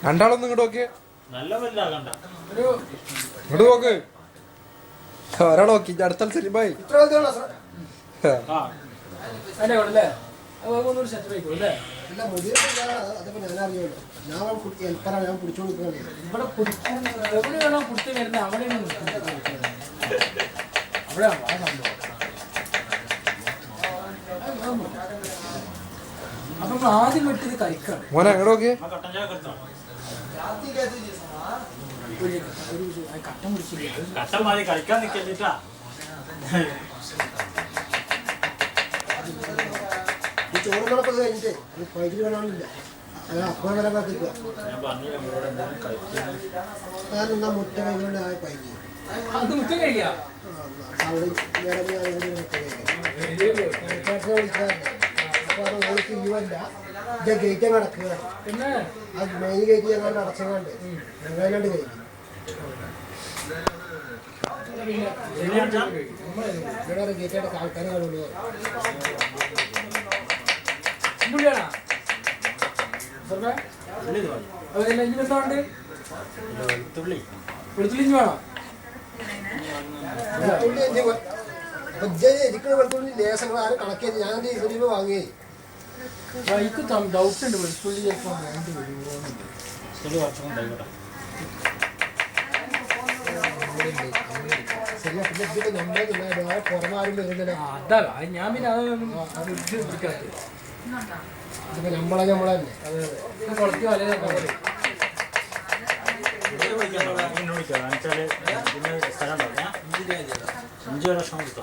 രണ്ടാളൊന്നും ഇങ്ങോട്ട് നോക്കിയേ, ഇങ്ങോട്ട് നോക്ക്. ഒരാൾ നോക്കി, അടുത്ത സിനിമായി അപ്പൊ ആദ്യം വിട്ടത് കഴിക്കണം. മോനെ എങ്ങോട്ട് നോക്കിയേ, കട്ടൻ പിടിച്ചില്ല. കളിക്കാൻ നിൽക്കില്ല. ഈ ചോറുകളൊക്കെ കഴിഞ്ഞിട്ട് പൈക്കിൽ വേണമെന്നില്ല. അപ്പം വരെ കിട്ടുക. ഞാനെന്നാ മുറ്റ കഴിഞ്ഞുകൊണ്ട് ആ പൈക്ക് അത് മുറ്റ കഴിക്കാം. അവിടെ അപ്പൊ അത് ഓൾക്ക് ഇവല്ല ഇത് ഗേറ്റ് കിടക്കുക. പിന്നെ അത് മെയിൻ ഗേറ്റ് ഞങ്ങൾ അടച്ചങ്ങാണ്ട് ഞങ്ങളാണ്ട് കഴിക്കും. ഇവിടെ ഗേറ്റ് അടക്ക ആൾക്കാരെ കാണുള്ളൂ. വെളുത്തുള്ളി വേണം. വെളുത്തുള്ളി ലേശങ്ങൾ ആരും കണക്കിയത് ഞാൻ ഇതിന് വാങ്ങിയേ. എനിക്ക് ഡൗട്ട് ഉണ്ട് വെളുത്തുള്ളി ചിലപ്പോൾ വേണ്ടി വരുമോ. അതാ ഞാൻ പിന്നെ അതൊന്നും പിടിക്കാത്ത നമ്മളെ തന്നെ കുളത്തി വല സ്ഥലം 5 വർഷം കൊടുത്തു.